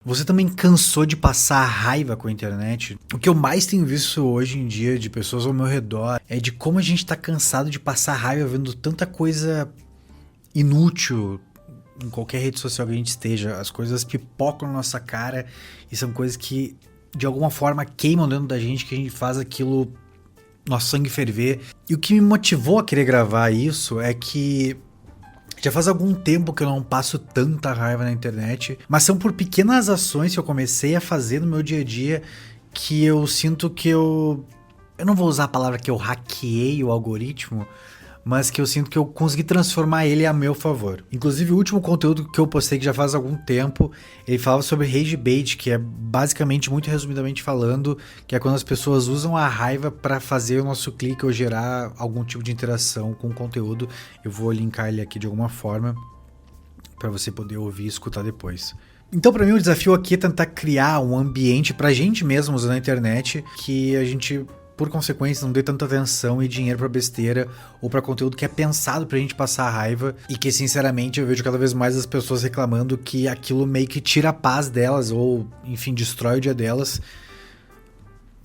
Você também cansou de passar raiva com a internet? O que eu mais tenho visto hoje em dia de pessoas ao meu redor é de como a gente tá cansado de passar raiva vendo tanta coisa inútil em qualquer rede social que a gente esteja. As coisas pipocam na nossa cara e são coisas que de alguma forma queimam dentro da gente, que a gente faz aquilo, nosso sangue ferver. E o que me motivou a querer gravar isso é que já faz algum tempo que eu não passo tanta raiva na internet, mas são por pequenas ações que eu comecei a fazer no meu dia a dia que eu sinto que eu não vou usar a palavra que eu hackeei o algoritmo, mas que eu sinto que eu consegui transformar ele a meu favor. Inclusive, o último conteúdo que eu postei, que já faz algum tempo, ele falava sobre rage bait, que é basicamente, muito resumidamente falando, que é quando as pessoas usam a raiva para fazer o nosso clique ou gerar algum tipo de interação com o conteúdo. Eu vou linkar ele aqui de alguma forma para você poder ouvir e escutar depois. Então, para mim, o desafio aqui é tentar criar um ambiente pra gente mesmo usando a internet que a gente, por consequência, não dê tanta atenção e dinheiro pra besteira ou pra conteúdo que é pensado pra gente passar raiva, e que, sinceramente, eu vejo cada vez mais as pessoas reclamando que aquilo meio que tira a paz delas ou, enfim, destrói o dia delas,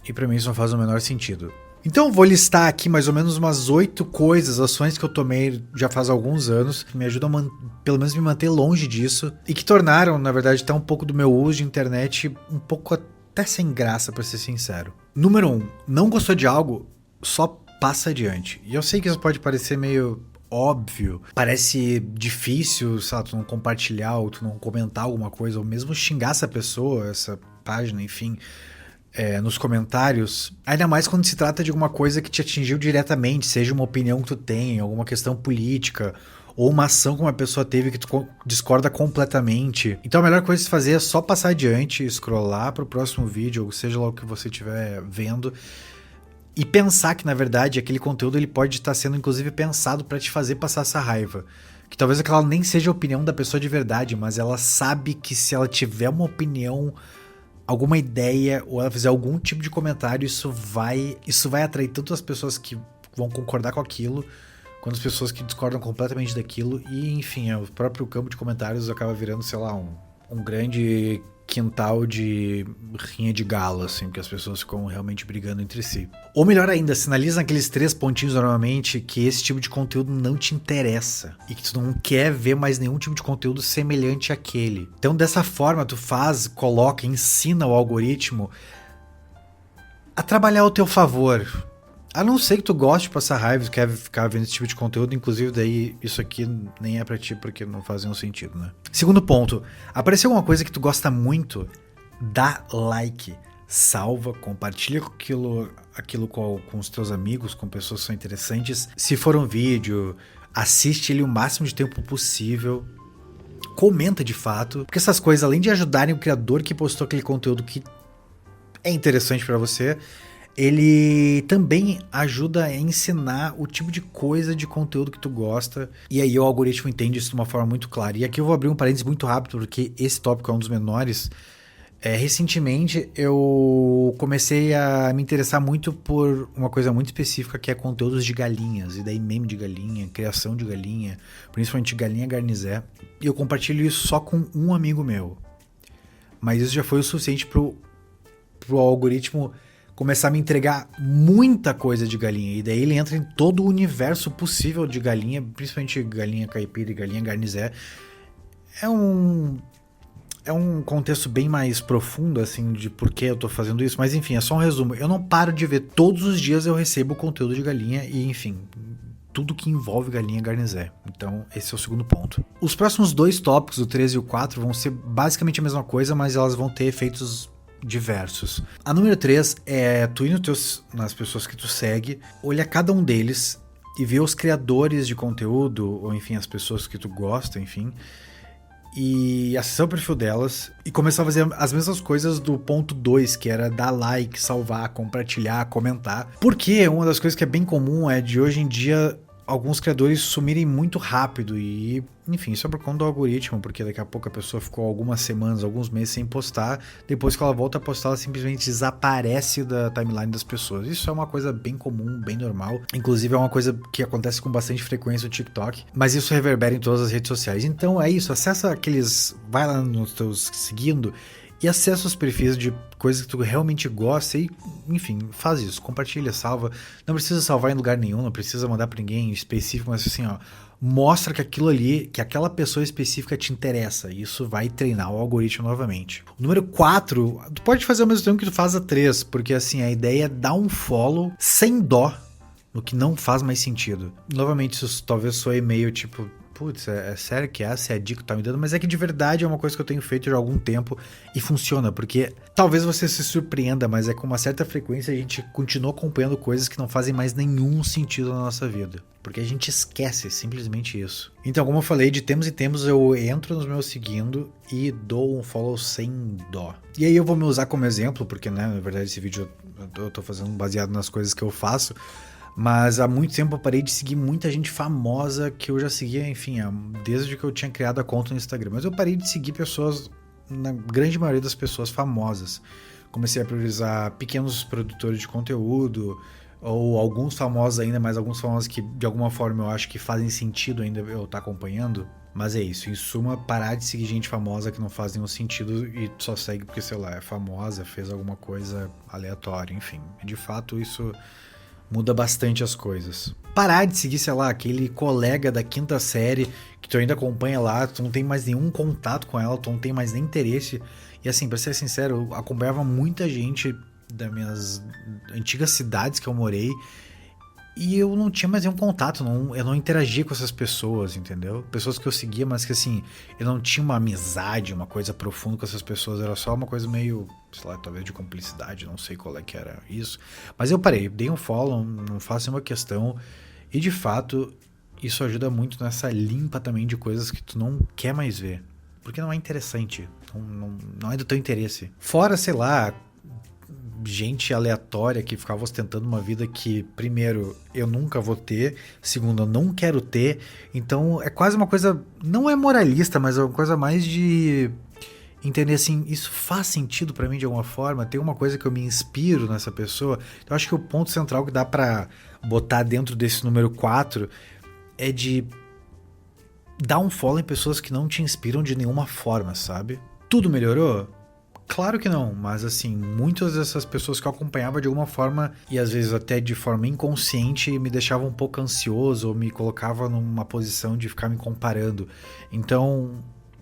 e pra mim isso não faz o menor sentido. Então eu vou listar aqui mais ou menos umas 8 coisas, ações que eu tomei já faz alguns anos, que me ajudam a pelo menos me manter longe disso, e que tornaram, na verdade, até um pouco do meu uso de internet um pouco até sem graça, pra ser sincero. Número 1, não gostou de algo, só passa adiante. E eu sei que isso pode parecer meio óbvio, parece difícil, sabe, tu não compartilhar ou tu não comentar alguma coisa, ou mesmo xingar essa pessoa, essa página, enfim, nos comentários, ainda mais quando se trata de alguma coisa que te atingiu diretamente, seja uma opinião que tu tem, alguma questão política, ou uma ação que uma pessoa teve que tu discorda completamente. Então a melhor coisa a se fazer é só passar adiante, scrollar pro próximo vídeo, ou seja lá o que você estiver vendo, e pensar que, na verdade, aquele conteúdo ele pode estar sendo, inclusive, pensado para te fazer passar essa raiva. Que talvez aquela nem seja a opinião da pessoa de verdade, mas ela sabe que se ela tiver uma opinião, alguma ideia, ou ela fizer algum tipo de comentário, isso vai atrair tanto as pessoas que vão concordar com aquilo, quanto as pessoas que discordam completamente daquilo, e enfim, o próprio campo de comentários acaba virando, sei lá, um grande quintal de rinha de galo, assim, porque as pessoas ficam realmente brigando entre si. Ou melhor ainda, sinaliza naqueles 3 pontinhos normalmente que esse tipo de conteúdo não te interessa e que tu não quer ver mais nenhum tipo de conteúdo semelhante àquele. Então dessa forma tu coloca, ensina o algoritmo a trabalhar ao teu favor. A não ser que tu goste de passar raiva, quer ficar vendo esse tipo de conteúdo, inclusive daí isso aqui nem é pra ti, porque não faz nenhum sentido, né? Segundo ponto, apareceu alguma coisa que tu gosta muito, dá like, salva, compartilha aquilo com os teus amigos, com pessoas que são interessantes. Se for um vídeo, assiste ele o máximo de tempo possível, comenta de fato, porque essas coisas, além de ajudarem o criador que postou aquele conteúdo que é interessante pra você, ele também ajuda a ensinar o tipo de coisa, de conteúdo que tu gosta, e aí o algoritmo entende isso de uma forma muito clara. E aqui eu vou abrir um parênteses muito rápido, porque esse tópico é um dos menores. Recentemente eu comecei a me interessar muito por uma coisa muito específica, que é conteúdos de galinhas, e daí meme de galinha, criação de galinha, principalmente galinha garnizé, e eu compartilho isso só com um amigo meu. Mas isso já foi o suficiente pro algoritmo começar a me entregar muita coisa de galinha, e daí ele entra em todo o universo possível de galinha, principalmente galinha caipira e galinha garnizé. É um contexto bem mais profundo, assim, de por que eu tô fazendo isso, mas enfim, é só um resumo. Eu não paro de ver, todos os dias eu recebo conteúdo de galinha e, enfim, tudo que envolve galinha garnizé. Então, esse é o segundo ponto. Os próximos 2 tópicos, o 3 e o 4, vão ser basicamente a mesma coisa, mas elas vão ter efeitos diversos. A número 3 é tu ir nas pessoas que tu segue, olhar cada um deles e ver os criadores de conteúdo, ou enfim, as pessoas que tu gosta, enfim, e acessar o perfil delas e começar a fazer as mesmas coisas do ponto 2, que era dar like, salvar, compartilhar, comentar. Porque uma das coisas que é bem comum é de hoje em dia alguns criadores sumirem muito rápido e, enfim, isso é por conta do algoritmo, porque daqui a pouco a pessoa ficou algumas semanas, alguns meses sem postar, depois que ela volta a postar, ela simplesmente desaparece da timeline das pessoas. Isso é uma coisa bem comum, bem normal, inclusive é uma coisa que acontece com bastante frequência no TikTok, mas isso reverbera em todas as redes sociais. Então é isso, acessa vai lá nos teus seguindo e acessa os perfis de coisas que tu realmente gosta e, enfim, faz isso, compartilha, salva. Não precisa salvar em lugar nenhum, não precisa mandar pra ninguém específico, mas assim, ó, mostra que aquilo ali, que aquela pessoa específica te interessa. E isso vai treinar o algoritmo novamente. O número 4, tu pode fazer ao mesmo tempo que tu faz a 3, porque assim, a ideia é dar um follow sem dó no que não faz mais sentido. Novamente, isso talvez soe meio tipo, putz, é sério que essa é a dica que tá me dando? Mas é que de verdade é uma coisa que eu tenho feito já há algum tempo e funciona, porque talvez você se surpreenda, mas é com uma certa frequência a gente continua acompanhando coisas que não fazem mais nenhum sentido na nossa vida. Porque a gente esquece simplesmente isso. Então, como eu falei, de tempos em tempos eu entro nos meus seguindo e dou um follow sem dó. E aí eu vou me usar como exemplo, porque, né, na verdade esse vídeo eu tô fazendo baseado nas coisas que eu faço. Mas há muito tempo eu parei de seguir muita gente famosa que eu já seguia, enfim, desde que eu tinha criado a conta no Instagram. Mas eu parei de seguir pessoas, na grande maioria das pessoas famosas. Comecei a priorizar pequenos produtores de conteúdo, ou alguns famosos ainda, mas alguns famosos que de alguma forma eu acho que fazem sentido ainda eu estar acompanhando. Mas é isso, em suma, parar de seguir gente famosa que não faz nenhum sentido e só segue porque, sei lá, é famosa, fez alguma coisa aleatória, enfim. De fato, isso muda bastante as coisas. Parar de seguir, sei lá, aquele colega da quinta série que tu ainda acompanha lá, tu não tem mais nenhum contato com ela, tu não tem mais nem interesse. E assim, pra ser sincero, eu acompanhava muita gente das minhas antigas cidades que eu morei e eu não tinha mais nenhum contato, eu não interagia com essas pessoas, entendeu? Pessoas que eu seguia, mas que assim, eu não tinha uma amizade, uma coisa profunda com essas pessoas, era só uma coisa meio, sei lá, talvez de cumplicidade, não sei qual é que era isso. Mas eu parei, dei um follow, não faço nenhuma questão, e de fato, isso ajuda muito nessa limpa também de coisas que tu não quer mais ver, porque não é interessante, não é do teu interesse. Fora, sei lá, gente aleatória que ficava ostentando uma vida que, primeiro, eu nunca vou ter, segundo, eu não quero ter, então é quase uma coisa, não é moralista, mas é uma coisa mais de entender assim, isso faz sentido pra mim de alguma forma, tem uma coisa que eu me inspiro nessa pessoa. Então eu acho que o ponto central que dá pra botar dentro desse número 4 é de dar um follow em pessoas que não te inspiram de nenhuma forma, sabe? Tudo melhorou? Claro que não, mas assim, muitas dessas pessoas que eu acompanhava de alguma forma, e às vezes até de forma inconsciente, me deixavam um pouco ansioso, ou me colocava numa posição de ficar me comparando. Então,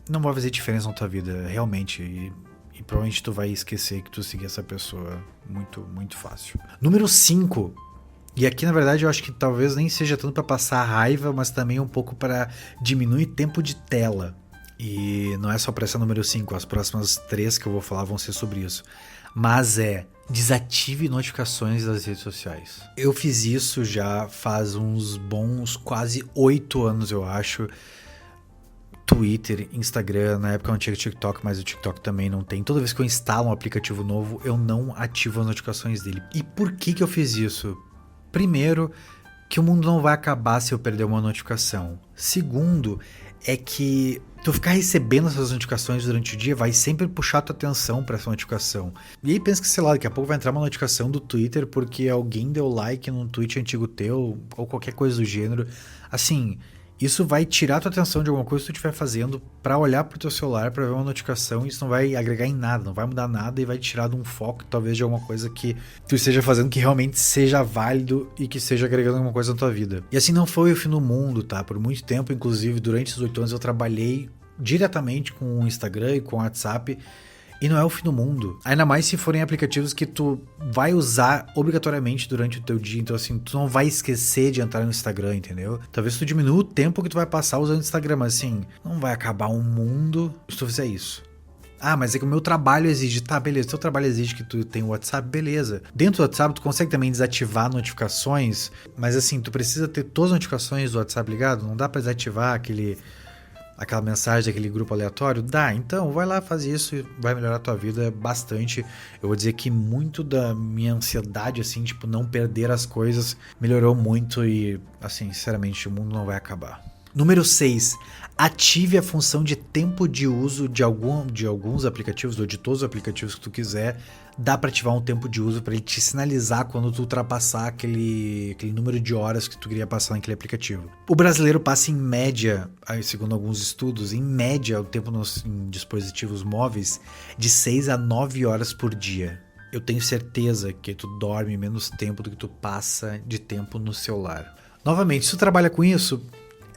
não vai fazer diferença na tua vida, realmente, e provavelmente tu vai esquecer que tu seguir essa pessoa muito, muito fácil. Número 5. E aqui, na verdade, eu acho que talvez nem seja tanto para passar raiva, mas também um pouco para diminuir tempo de tela. E não é só para essa número 5, as próximas 3 que eu vou falar vão ser sobre isso. Mas desative notificações das redes sociais. Eu fiz isso já faz uns bons quase 8 anos, eu acho. Twitter, Instagram, na época eu não tinha TikTok, mas o TikTok também não tem. Toda vez que eu instalo um aplicativo novo, eu não ativo as notificações dele. E por que eu fiz isso? Primeiro, que o mundo não vai acabar se eu perder uma notificação. Segundo, é que tu ficar recebendo essas notificações durante o dia vai sempre puxar tua atenção para essa notificação. E aí pensa que, sei lá, daqui a pouco vai entrar uma notificação do Twitter porque alguém deu like num tweet antigo teu ou qualquer coisa do gênero. Assim, isso vai tirar tua atenção de alguma coisa que tu estiver fazendo para olhar pro teu celular, para ver uma notificação, e isso não vai agregar em nada, não vai mudar nada e vai te tirar de um foco, talvez, de alguma coisa que tu esteja fazendo que realmente seja válido e que esteja agregando alguma coisa na tua vida. E assim não foi o fim do mundo, tá? Por muito tempo, inclusive, durante esses 8 anos eu trabalhei diretamente com o Instagram e com o WhatsApp, e não é o fim do mundo. Ainda mais se forem aplicativos que tu vai usar obrigatoriamente durante o teu dia. Então assim, tu não vai esquecer de entrar no Instagram, entendeu? Talvez tu diminua o tempo que tu vai passar usando o Instagram, mas assim, não vai acabar o mundo se tu fizer isso. Ah, mas é que o meu trabalho exige. Tá, beleza, teu trabalho exige que tu tenha o WhatsApp, beleza. Dentro do WhatsApp tu consegue também desativar notificações, mas assim, tu precisa ter todas as notificações do WhatsApp ligado. Não dá pra desativar aquela mensagem daquele grupo aleatório? Dá, então vai lá, faz isso e vai melhorar a tua vida bastante. Eu vou dizer que muito da minha ansiedade, assim, tipo, não perder as coisas, melhorou muito e, assim, sinceramente, o mundo não vai acabar. Número 6. Ative a função de tempo de uso de alguns aplicativos, ou de todos os aplicativos que tu quiser. Dá para ativar um tempo de uso para ele te sinalizar quando tu ultrapassar aquele número de horas que tu queria passar naquele aplicativo. O brasileiro passa em média, segundo alguns estudos, em média o tempo em dispositivos móveis de 6 a 9 horas por dia. Eu tenho certeza que tu dorme menos tempo do que tu passa de tempo no celular. Novamente, se tu trabalha com isso,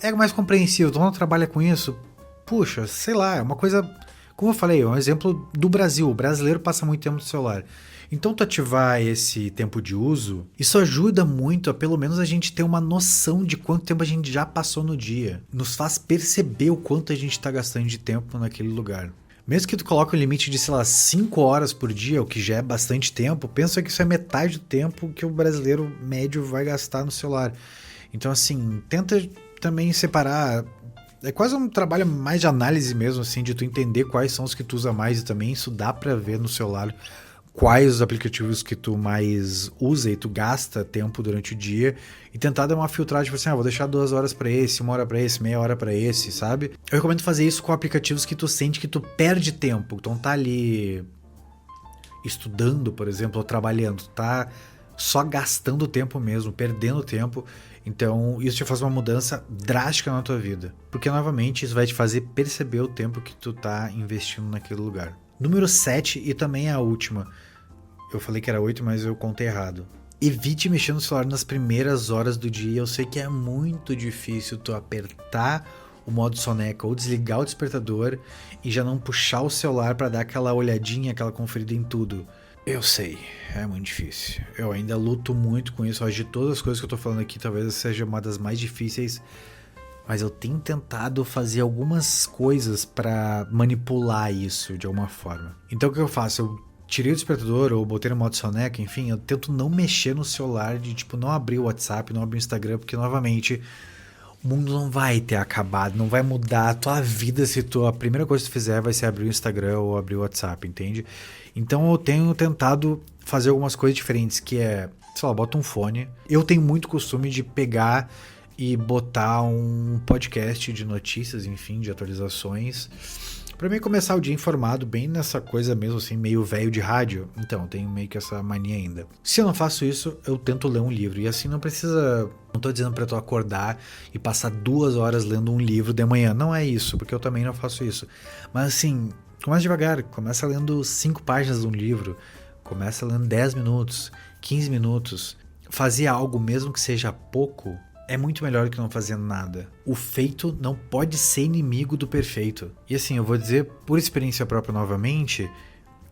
é mais compreensível. Tu não trabalha com isso, puxa, sei lá, é uma coisa... Como eu falei, é um exemplo do Brasil. O brasileiro passa muito tempo no celular. Então, tu ativar esse tempo de uso, isso ajuda muito a pelo menos a gente ter uma noção de quanto tempo a gente já passou no dia. Nos faz perceber o quanto a gente está gastando de tempo naquele lugar. Mesmo que tu coloque um limite de, sei lá, 5 horas por dia, o que já é bastante tempo, pensa que isso é metade do tempo que o brasileiro médio vai gastar no celular. Então, assim, tenta também separar... É quase um trabalho mais de análise mesmo, assim, de tu entender quais são os que tu usa mais, e também isso dá pra ver no celular quais os aplicativos que tu mais usa e tu gasta tempo durante o dia, e tentar dar uma filtragem, tipo assim, vou deixar 2 horas pra esse, 1 hora pra esse, meia hora pra esse, sabe? Eu recomendo fazer isso com aplicativos que tu sente que tu perde tempo, então tá ali estudando, por exemplo, ou trabalhando, tá só gastando tempo mesmo, perdendo tempo. Então isso te faz uma mudança drástica na tua vida, porque novamente isso vai te fazer perceber o tempo que tu tá investindo naquele lugar. Número 7, e também a última, eu falei que era 8, mas eu contei errado. Evite mexer no celular nas primeiras horas do dia. Eu sei que é muito difícil tu apertar o modo soneca ou desligar o despertador e já não puxar o celular para dar aquela olhadinha, aquela conferida em tudo. Eu sei, é muito difícil. Eu ainda luto muito com isso. Acho que de todas as coisas que eu tô falando aqui, talvez seja uma das mais difíceis. Mas eu tenho tentado fazer algumas coisas para manipular isso de alguma forma. Então o que eu faço? Eu tirei o despertador ou botei no modo soneca, enfim, eu tento não mexer no celular, de tipo, não abrir o WhatsApp, não abrir o Instagram, porque novamente o mundo não vai ter acabado, não vai mudar a tua vida se a primeira coisa que tu fizer vai ser abrir o Instagram ou abrir o WhatsApp, entende? Então eu tenho tentado fazer algumas coisas diferentes, que é, sei lá, bota um fone. Eu tenho muito costume de pegar e botar um podcast de notícias, enfim, de atualizações, pra mim começar o dia informado, bem nessa coisa mesmo assim, meio velho de rádio. Então, eu tenho meio que essa mania ainda. Se eu não faço isso, eu tento ler um livro. E assim, não precisa... Não tô dizendo pra tu acordar e passar 2 horas lendo um livro de manhã. Não é isso, porque eu também não faço isso. Mas assim, começa devagar. Começa lendo 5 páginas de um livro. Começa lendo 10 minutos, 15 minutos. Fazer algo, mesmo que seja pouco, é muito melhor do que não fazer nada. O feito não pode ser inimigo do perfeito. E assim, eu vou dizer por experiência própria novamente,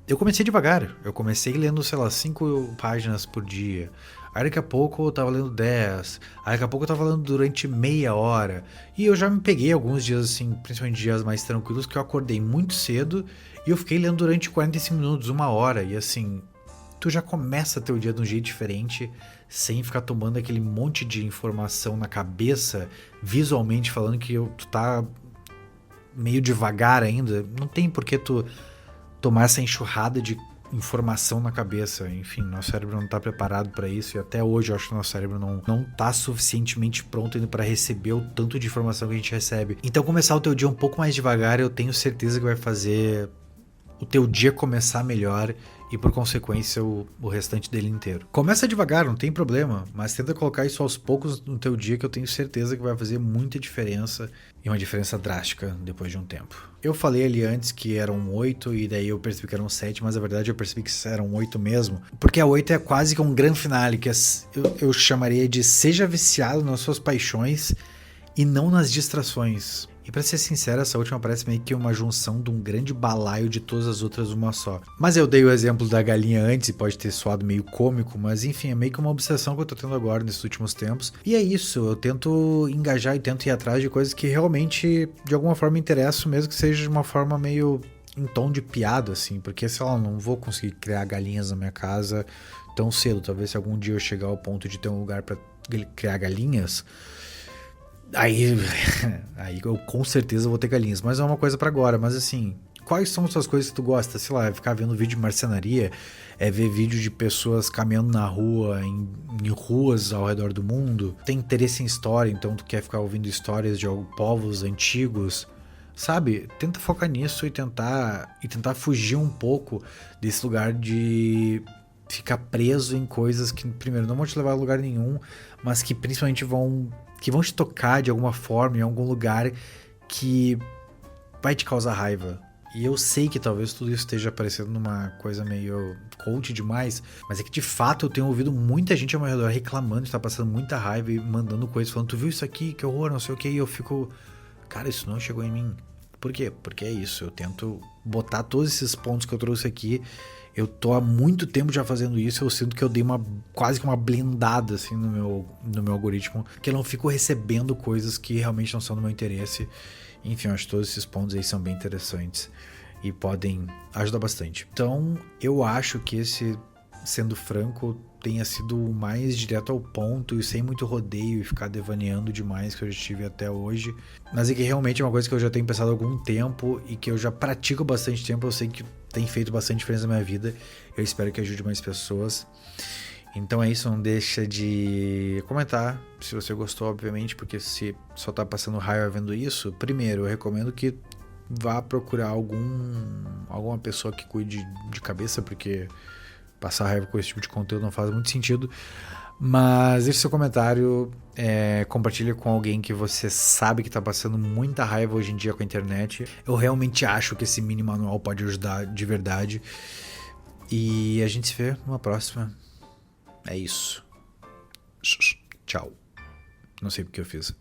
eu comecei devagar. Eu comecei lendo, sei lá, 5 páginas por dia. Aí daqui a pouco eu tava lendo 10. Aí daqui a pouco eu tava lendo durante meia hora. E eu já me peguei alguns dias assim, principalmente dias mais tranquilos, que eu acordei muito cedo e eu fiquei lendo durante 45 minutos, 1 hora. E assim, tu já começa teu dia de um jeito diferente, sem ficar tomando aquele monte de informação na cabeça, visualmente falando que tu tá meio devagar ainda. Não tem por que tu tomar essa enxurrada de informação na cabeça. Enfim, nosso cérebro não tá preparado para isso, e até hoje eu acho que nosso cérebro não tá suficientemente pronto ainda para receber o tanto de informação que a gente recebe. Então começar o teu dia um pouco mais devagar, eu tenho certeza que vai fazer o teu dia começar melhor e por consequência o restante dele inteiro. Começa devagar, não tem problema, mas tenta colocar isso aos poucos no teu dia, que eu tenho certeza que vai fazer muita diferença, e uma diferença drástica depois de um tempo. Eu falei ali antes que eram 8 e daí eu percebi que eram 7, mas na verdade eu percebi que eram 8 mesmo, porque a 8 é quase que um grande finale, que eu chamaria de seja viciado nas suas paixões e não nas distrações. E pra ser sincero, essa última parece meio que uma junção de um grande balaio de todas as outras uma só. Mas eu dei o exemplo da galinha antes e pode ter soado meio cômico, mas enfim, é meio que uma obsessão que eu tô tendo agora nesses últimos tempos. E é isso, eu tento engajar e tento ir atrás de coisas que realmente de alguma forma interessam, mesmo que seja de uma forma meio em tom de piada, assim, porque sei lá, eu não vou conseguir criar galinhas na minha casa tão cedo. Talvez se algum dia eu chegar ao ponto de ter um lugar pra criar galinhas, Aí eu com certeza vou ter galinhas, mas é uma coisa pra agora. Mas assim, Quais são as suas coisas que tu gosta? Sei lá, é ficar vendo vídeo de marcenaria, é ver vídeo de pessoas caminhando na rua, em ruas ao redor do mundo. Tem interesse em história, então tu quer ficar ouvindo histórias de povos antigos. Sabe? Tenta focar nisso e tentar fugir um pouco desse lugar de ficar preso em coisas que, primeiro, não vão te levar a lugar nenhum, mas que principalmente vão te tocar de alguma forma em algum lugar que vai te causar raiva. E eu sei que talvez tudo isso esteja parecendo numa coisa meio coach demais, mas é que de fato eu tenho ouvido muita gente ao meu redor reclamando de estar passando muita raiva e mandando coisas, falando, tu viu isso aqui, que horror, não sei o que, e eu fico, cara, isso não chegou em mim. Por quê? Porque é isso, eu tento botar todos esses pontos que eu trouxe aqui, eu tô há muito tempo já fazendo isso, eu sinto que eu dei quase que uma blindada assim no meu algoritmo, que eu não fico recebendo coisas que realmente não são do meu interesse. Enfim, eu acho que todos esses pontos aí são bem interessantes e podem ajudar bastante. Então, eu acho que esse, sendo franco, tenha sido o mais direto ao ponto e sem muito rodeio e ficar devaneando demais que eu já tive até hoje. Mas é que realmente é uma coisa que eu já tenho pensado há algum tempo e que eu já pratico bastante tempo. Eu sei que tem feito bastante diferença na minha vida. Eu espero que ajude mais pessoas. Então é isso, não deixa de comentar se você gostou, obviamente, porque se só tá passando raiva vendo isso, primeiro, eu recomendo que vá procurar alguma pessoa que cuide de cabeça, porque passar raiva com esse tipo de conteúdo não faz muito sentido. Mas deixe seu comentário, compartilhe com alguém que você sabe que tá passando muita raiva hoje em dia com a internet. Eu realmente acho que esse mini manual pode ajudar de verdade. E a gente se vê numa próxima. É isso. Tchau. Não sei porque eu fiz.